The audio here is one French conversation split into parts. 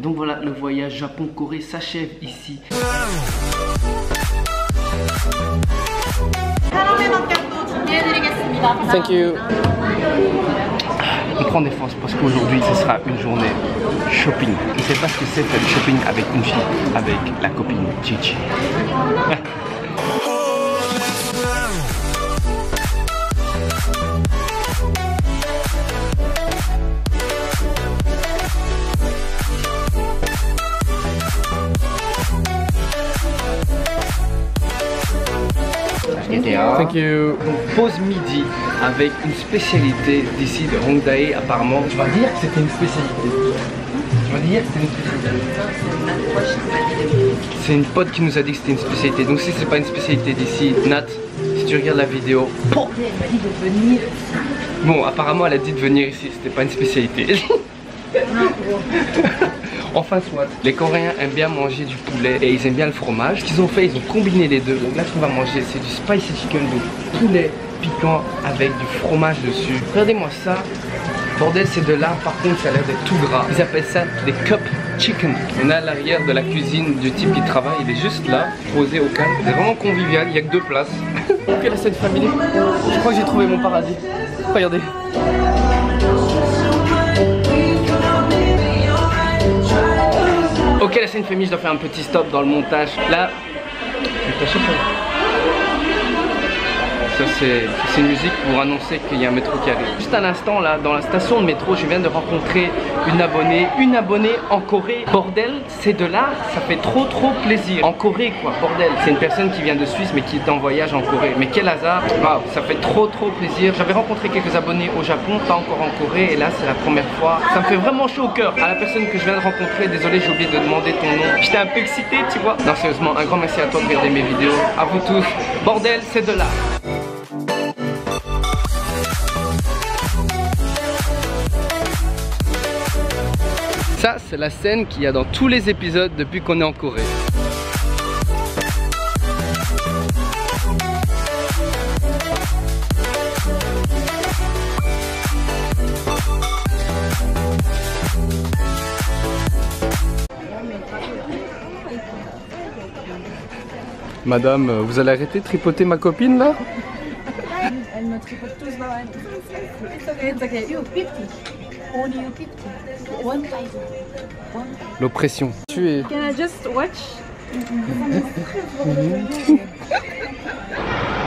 Donc voilà, le voyage Japon-Corée s'achève ici. Thank you. On prend des forces parce qu'aujourd'hui ce sera une journée shopping. Je ne sais pas ce que c'est faire du shopping avec une fille, avec la copine Gigi. Thank you. Donc, pause midi avec une spécialité d'ici de Hongdae apparemment. Tu vas dire que c'était une spécialité. Tu vas dire que c'était une spécialité. C'est une pote qui nous a dit que c'était une spécialité. Donc si c'est pas une spécialité d'ici, Nat, si tu regardes la vidéo, Elle m'a dit de venir. bon apparemment elle a dit de venir ici, c'était pas une spécialité. Enfin soit, les Coréens aiment bien manger du poulet et ils aiment bien le fromage. Ce qu'ils ont fait, ils ont combiné les deux. Donc là ce qu'on va manger c'est du spicy chicken, donc poulet piquant avec du fromage dessus. Regardez-moi ça. Bordel, c'est de là, par contre ça a l'air d'être tout gras. Ils appellent ça des cup chicken. On est à l'arrière de la cuisine du type qui travaille, il est juste là, posé au calme. C'est vraiment convivial, il n'y a que 2 places. Ok, la scène familiale. Je crois que j'ai trouvé mon paradis. Regardez. Ok, la scène famille, je dois faire un petit stop dans le montage. Là, ça c'est une musique pour annoncer qu'il y a un métro qui arrive. Juste à l'instant là, dans la station de métro, je viens de rencontrer une abonnée en Corée. Bordel, c'est de là, ça fait trop plaisir. En Corée quoi, bordel. C'est une personne qui vient de Suisse mais qui est en voyage en Corée. Mais quel hasard, wow, ça fait trop plaisir. J'avais rencontré quelques abonnés au Japon, pas encore en Corée, et là c'est la première fois. Ça me fait vraiment chaud au cœur. À la personne que je viens de rencontrer, désolé j'ai oublié de demander ton nom. J'étais un peu excité, tu vois. Non sérieusement, un grand merci à toi de regarder mes vidéos. À vous tous. Bordel, c'est de là. Ça, c'est la scène qu'il y a dans tous les épisodes depuis qu'on est en Corée. Madame, vous allez arrêter de tripoter ma copine là? Elle me tripote tous dans la... It's okay. You 50. Only you 50. 1000. L'oppression. Tu es... Can I just watch?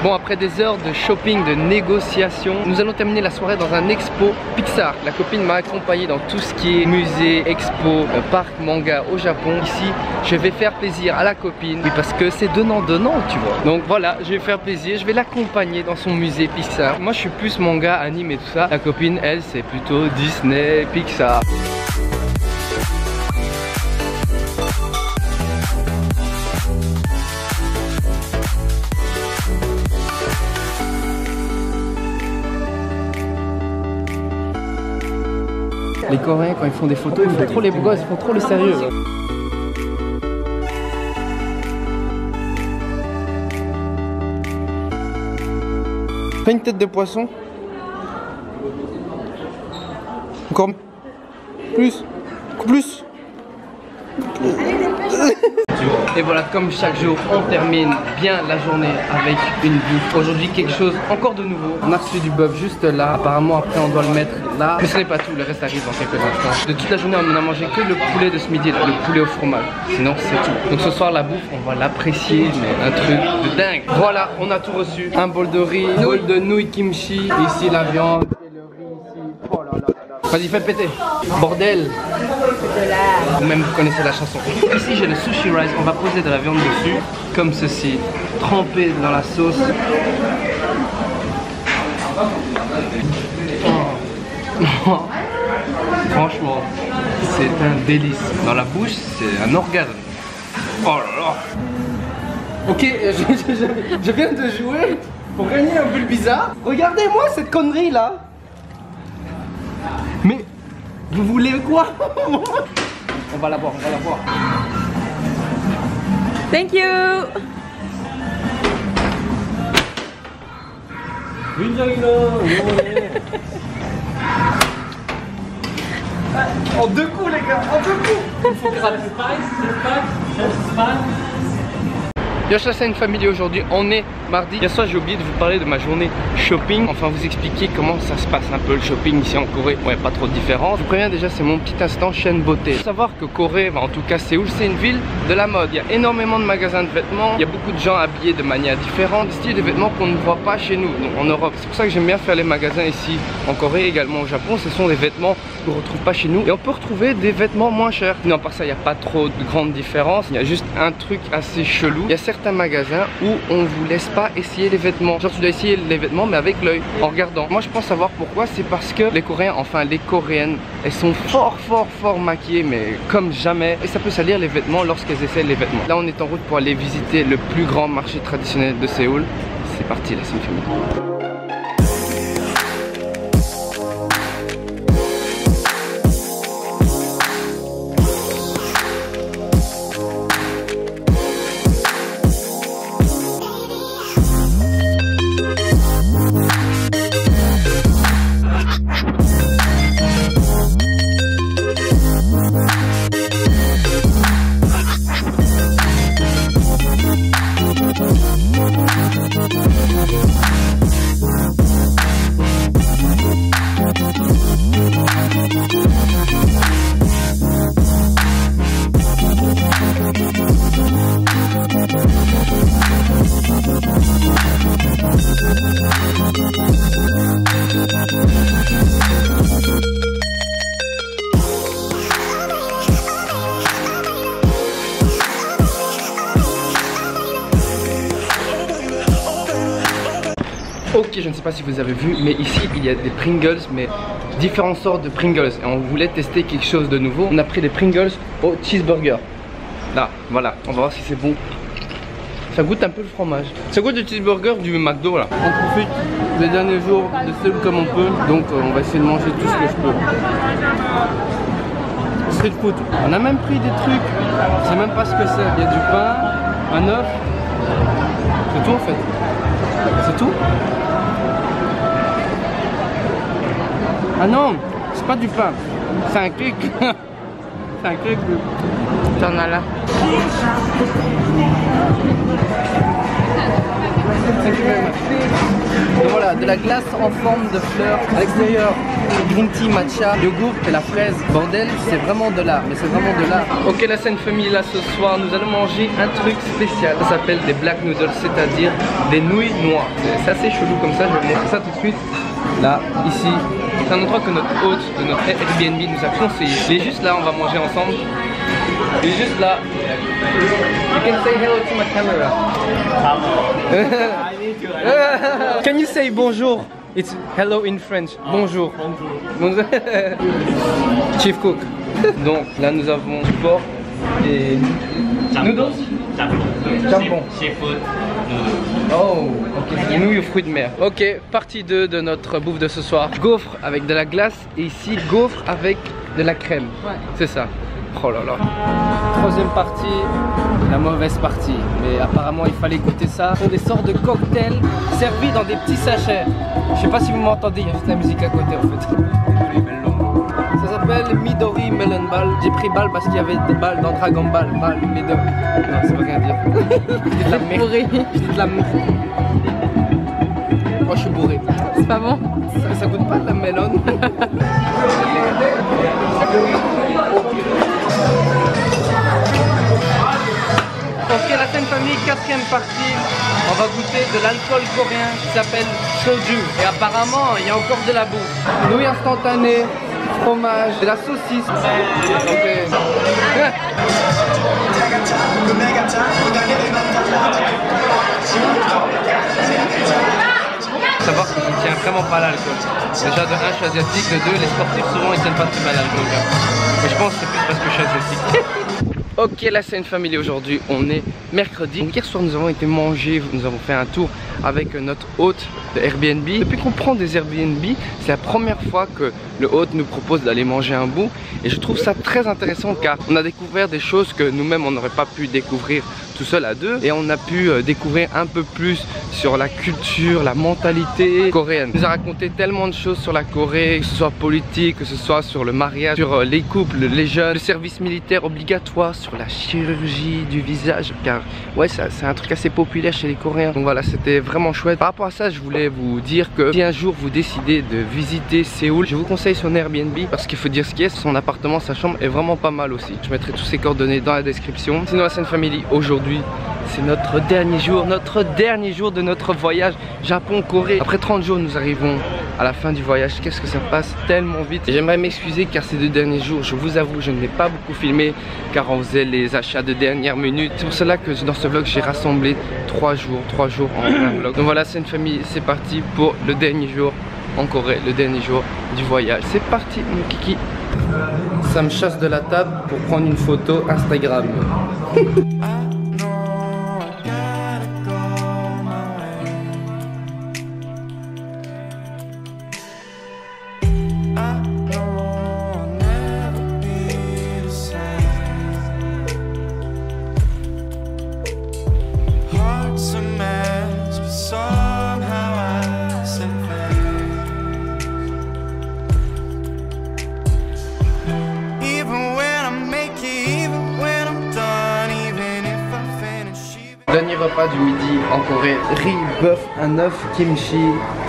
Bon, après des heures de shopping, de négociation, nous allons terminer la soirée dans un expo Pixar. La copine m'a accompagné dans tout ce qui est musée, expo, parc manga au Japon. Ici, je vais faire plaisir à la copine. Oui, parce que c'est donnant-donnant, tu vois. Donc voilà, je vais faire plaisir, je vais l'accompagner dans son musée Pixar. Moi, je suis plus manga, anime et tout ça. La copine, elle, c'est plutôt Disney, Pixar. Les Coréens, quand ils font des photos, ils font trop les beaux gosses, ils font trop le sérieux. Pas une tête de poisson? Encore plus? Plus? Et voilà, comme chaque jour, on termine bien la journée avec une bouffe. Aujourd'hui, quelque chose encore de nouveau. On a reçu du bœuf juste là. Apparemment, après, on doit le mettre là. Mais ce n'est pas tout, le reste arrive dans quelques instants. De toute la journée, on n'a mangé que le poulet de ce midi, le poulet au fromage. Sinon, c'est tout. Donc ce soir, la bouffe, on va l'apprécier, mais un truc de dingue. Voilà, on a tout reçu. Un bol de riz, un bol de nouilles kimchi. Ici, la viande et le riz ici. Oh là là là. Vas-y, fais péter. Bordel. Ou même vous connaissez la chanson. Ici j'ai le sushi rice, on va poser de la viande dessus, comme ceci, trempé dans la sauce. Franchement, c'est un délice. Dans la bouche, c'est un orgasme. Oh là là. Ok, je viens de jouer pour gagner un bulle bizarre. Regardez-moi cette connerie là. Mais vous voulez quoi? On va la voir, on va la voir. Thank you. En 2 coups les gars, en 2 coups. Yo, c'est une famille aujourd'hui, on est mardi. Bien sûr, j'ai oublié de vous parler de ma journée shopping. Enfin, vous expliquer comment ça se passe un peu le shopping ici en Corée. Ouais, pas trop différent. Je vous préviens déjà, c'est mon petit instant chaîne beauté. Il faut savoir que Corée, en tout cas Séoul, c'est une ville de la mode. Il y a énormément de magasins de vêtements. Il y a beaucoup de gens habillés de manière différente. Des styles de vêtements qu'on ne voit pas chez nous, donc en Europe. C'est pour ça que j'aime bien faire les magasins ici en Corée, également au Japon. Ce sont des vêtements qu'on ne retrouve pas chez nous. Et on peut retrouver des vêtements moins chers. Non, par ça, il n'y a pas trop de grandes différences. Il y a juste un truc assez chelou. Il y a certains magasins où on vous laisse pas essayer les vêtements. Genre tu dois essayer les vêtements mais avec l'œil, en regardant. Moi je pense savoir pourquoi. C'est parce que les Coréens, enfin les Coréennes, elles sont fort maquillées, mais comme jamais. Et ça peut salir les vêtements lorsqu'elles essaient les vêtements. Là on est en route pour aller visiter le plus grand marché traditionnel de Séoul. C'est parti, là c'est une famille. Ok, je ne sais pas si vous avez vu, mais ici il y a des Pringles, mais différentes sortes de Pringles. Et on voulait tester quelque chose de nouveau. On a pris des Pringles au cheeseburger. Là, voilà, on va voir si c'est bon. Ça goûte un peu le fromage. Ça goûte le cheeseburger du McDo là. On profite des derniers jours de Séoul comme on peut. Donc on va essayer de manger tout ce que je peux. Street food. On a même pris des trucs. Je sais même pas ce que c'est. Il y a du pain, un œuf. C'est tout en fait. C'est tout. Ah non, c'est pas du pain. C'est un cake. C'est un cake. T'en as là. Donc voilà, de la glace en forme de fleurs. À l'extérieur, green tea, matcha, yogourt et la fraise. Bordel, c'est vraiment de l'art, mais c'est vraiment de l'art. Ok, la scène famille là ce soir, nous allons manger un truc spécial. Ça s'appelle des black noodles, c'est-à-dire des nouilles noires. C'est assez chelou comme ça, je vais vous montrer ça tout de suite. Là, ici, c'est un endroit que notre hôte de notre Airbnb nous a conseillé. Il est juste là, on va manger ensemble. Il est juste là. You can say hello to my camera. Can you say bonjour? It's hello in French. Bonjour. Bonjour. Chief cook. Donc là nous avons du porc et noodles. Jambon. Seafood. Oh, ok. Et nouilles aux fruits de mer. Ok, partie 2 de notre bouffe de ce soir. Gaufre avec de la glace et ici gaufre avec de la crème. Ouais. C'est ça. Oh là là. Troisième partie, la mauvaise partie. Mais apparemment il fallait goûter ça. Ce sont des sortes de cocktails servis dans des petits sachets. Je sais pas si vous m'entendez, il y a juste la musique à côté en fait. Ça s'appelle Midori Melon Ball. J'ai pris balle parce qu'il y avait des balles dans Dragon Ball. Balle, Midori. Non, ça veut rien dire. J'étais de la merde. J'étais de la merde. Oh, je suis bourré. C'est pas bon? Ça goûte pas de la melon. Ok, la scène famille, quatrième partie. On va goûter de l'alcool coréen qui s'appelle soju. Et apparemment, il y a encore de la bouffe. Nouilles instantanées, fromage, de la saucisse. Okay. Savoir que je ne tiens vraiment pas l'alcool. Déjà de 1 je suis asiatique, de 2 les sportifs souvent ils tiennent pas très mal l'alcool. Mais je pense que c'est plus parce que je suis asiatique. Ok, la Scène Family, aujourd'hui on est mercredi. Donc, hier soir nous avons été manger, nous avons fait un tour avec notre hôte de Airbnb. Depuis qu'on prend des Airbnb, c'est la première fois que le hôte nous propose d'aller manger un bout. Et je trouve ça très intéressant car on a découvert des choses que nous-mêmes on n'aurait pas pu découvrir tout seul à deux. Et on a pu découvrir un peu plus sur la culture, la mentalité coréenne. Il nous a raconté tellement de choses sur la Corée, que ce soit politique, que ce soit sur le mariage, sur les couples, les jeunes, le service militaire obligatoire, sur la chirurgie du visage. Car ouais, c'est un truc assez populaire chez les Coréens. Donc voilà, c'était vraiment chouette. Par rapport à ça, je voulais vous dire que si un jour vous décidez de visiter Séoul, je vous conseille son Airbnb parce qu'il faut dire ce qui est, son appartement, sa chambre est vraiment pas mal aussi. Je mettrai toutes ses coordonnées dans la description. Sinon, la Scène Family, aujourd'hui c'est notre dernier jour de notre voyage Japon-Corée. Après 30 jours nous arrivons à la fin du voyage. Qu'est-ce que ça passe tellement vite. J'aimerais m'excuser car ces 2 derniers jours, je vous avoue, je ne l'ai pas beaucoup filmé car on faisait les achats de dernière minute. C'est pour cela que dans ce vlog j'ai rassemblé 3 jours en un vlog. Donc voilà, c'est une famille, c'est parti pour le dernier jour en Corée, le dernier jour du voyage. C'est parti mon kiki. Ça me chasse de la table pour prendre une photo Instagram. Dernier repas du midi en Corée, riz, bœuf, un œuf, kimchi,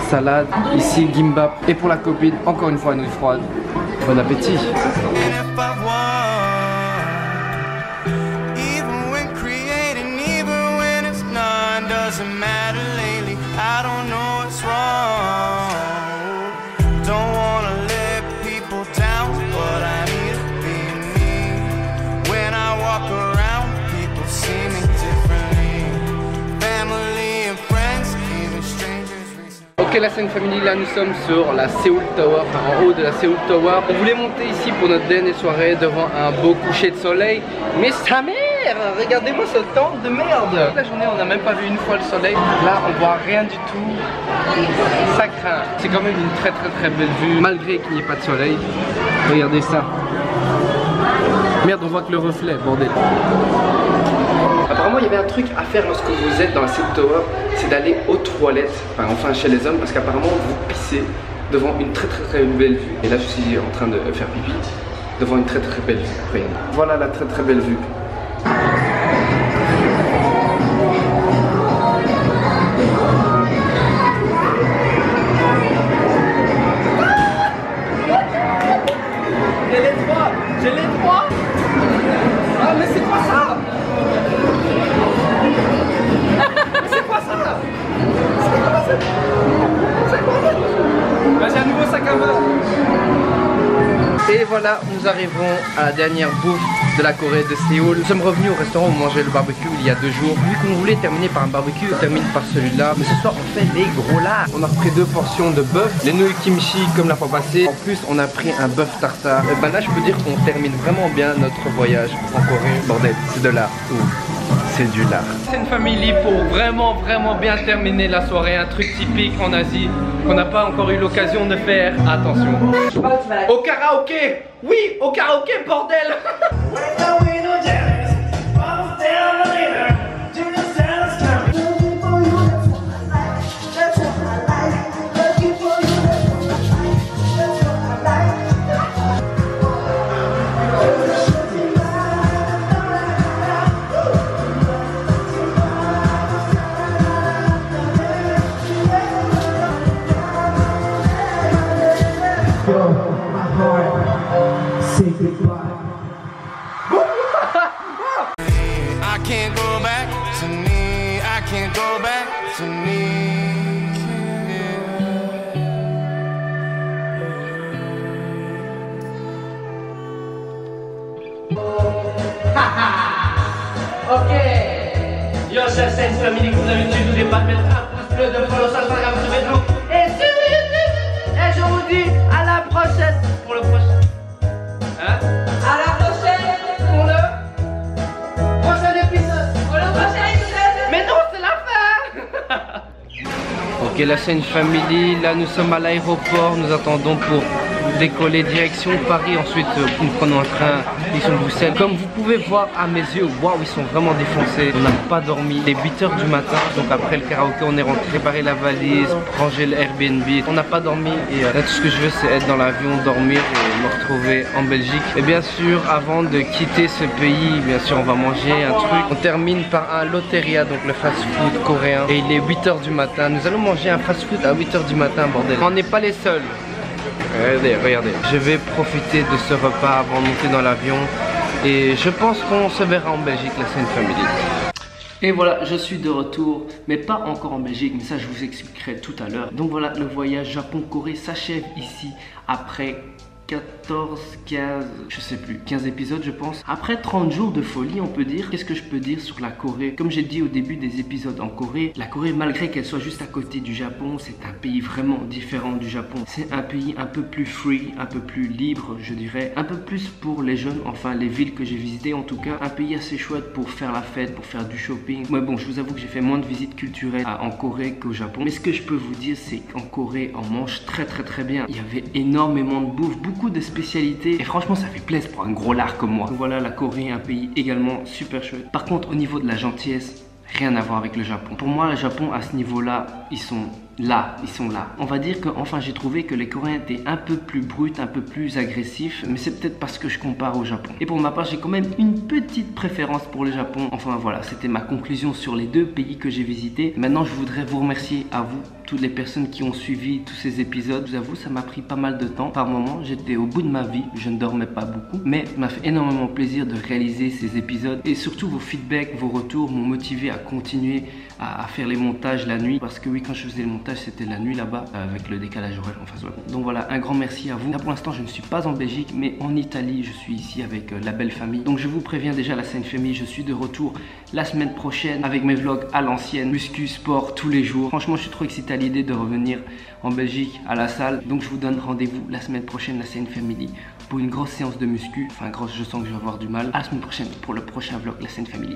salade, ici gimbap. Et pour la copine, encore une fois une nouille froide. Bon appétit. Ok, la Scène Family, là nous sommes sur la Seoul Tower, enfin en haut de la Seoul Tower. On voulait monter ici pour notre dernière soirée devant un beau coucher de soleil. Mais sa mère, regardez-moi ce temps de merde. Toute la journée on n'a même pas vu une fois le soleil. Là on voit rien du tout. Ça craint. C'est quand même une très belle vue malgré qu'il n'y ait pas de soleil. Regardez ça. Merde, on voit que le reflet, bordel. Apparemment il y avait un truc à faire lorsque vous êtes dans la Seoul Tower, c'est d'aller aux toilettes, enfin chez les hommes, parce qu'apparemment vous pissez devant une très belle vue. Et là je suis en train de faire pipi devant une très belle vue. Regarde. Voilà la très belle vue. J'ai les trois. Ah mais c'est quoi ça? Vas-y, un nouveau sac à main. Et voilà, nous arrivons à la dernière bouffe de la Corée de Séoul. Nous sommes revenus au restaurant où on mangeait le barbecue il y a 2 jours. Vu qu'on voulait terminer par un barbecue, on termine par celui-là. Mais ce soir, on fait les gros lards. On a pris 2 portions de bœuf, les nouilles kimchi comme la fois passée. En plus, on a pris un bœuf tartare. Et ben là, je peux dire qu'on termine vraiment bien notre voyage en Corée. Bordel, c'est de l'art. C'est du lard. C'est une famille pour vraiment bien terminer la soirée. Un truc typique en Asie qu'on n'a pas encore eu l'occasion de faire. Attention. Au karaoké. Oui, au karaoké, bordel. Ok. Yo, c'est Scène Family, comme d'habitude, n'oubliez pas de mettre un pouce bleu, de follow sur Instagram, sur Facebook et sur YouTube. Et je vous dis à la prochaine pour le prochain. Hein? À la prochaine pour le Ok, la Seine Family, là nous sommes à l'aéroport, nous attendons pour décoller direction Paris. Ensuite nous prenons un train direction Bruxelles. Comme vous pouvez voir à mes yeux, waouh, ils sont vraiment défoncés. On n'a pas dormi, il est 8 h du matin. Donc après le karaoké on est rentré préparer la valise, ranger le Airbnb. On n'a pas dormi et là tout ce que je veux c'est être dans l'avion, dormir et me retrouver en Belgique. Et bien sûr avant de quitter ce pays, bien sûr on va manger un truc. On termine par un Loteria, donc le fast food coréen. Et il est 8 h du matin. Nous allons manger un fast food à 8 h du matin, bordel. On n'est pas les seuls. Regardez, regardez. Je vais profiter de ce repas avant de monter dans l'avion. Et je pense qu'on se verra en Belgique, la Seine Family. Et voilà, je suis de retour, mais pas encore en Belgique, mais ça je vous expliquerai tout à l'heure. Donc voilà, le voyage Japon-Corée s'achève ici après 14, 15, je sais plus, 15 épisodes je pense. Après 30 jours de folie on peut dire, qu'est-ce que je peux dire sur la Corée? Comme j'ai dit au début des épisodes en Corée, la Corée malgré qu'elle soit juste à côté du Japon, c'est un pays vraiment différent du Japon. C'est un pays un peu plus free, un peu plus libre je dirais, un peu plus pour les jeunes, enfin les villes que j'ai visitées en tout cas. Un pays assez chouette pour faire la fête, pour faire du shopping. Mais bon, je vous avoue que j'ai fait moins de visites culturelles en Corée qu'au Japon. Mais ce que je peux vous dire c'est qu'en Corée on mange très bien. Il y avait énormément de bouffe, beaucoup de spécialités et franchement ça fait plaisir pour un gros lard comme moi. Donc voilà, la Corée, un pays également super chouette. Par contre au niveau de la gentillesse, rien à voir avec le Japon. Pour moi le Japon à ce niveau là, ils sont là. On va dire que enfin j'ai trouvé que les Coréens étaient un peu plus bruts, un peu plus agressifs, mais c'est peut-être parce que je compare au Japon. Et pour ma part j'ai quand même une petite préférence pour le Japon. Enfin voilà, c'était ma conclusion sur les deux pays que j'ai visités. Maintenant je voudrais vous remercier à vous, toutes les personnes qui ont suivi tous ces épisodes. Je vous avoue ça m'a pris pas mal de temps. Par moments j'étais au bout de ma vie, je ne dormais pas beaucoup, mais ça m'a fait énormément plaisir de réaliser ces épisodes. Et surtout vos feedbacks, vos retours m'ont motivé à continuer à faire les montages la nuit. Parce que oui, quand je faisais le montage c'était la nuit là-bas avec le décalage horaire. Enfin, donc voilà, un grand merci à vous. Là pour l'instant je ne suis pas en Belgique mais en Italie. Je suis ici avec la belle famille. Donc je vous préviens déjà, la Seine Family, je suis de retour la semaine prochaine avec mes vlogs à l'ancienne, muscu, sport tous les jours. Franchement je suis trop excité à l'idée de revenir en Belgique à la salle. Donc je vous donne rendez-vous la semaine prochaine, la Seine Family, pour une grosse séance de muscu. Enfin grosse, je sens que je vais avoir du mal. À la semaine prochaine pour le prochain vlog, la Seine Family.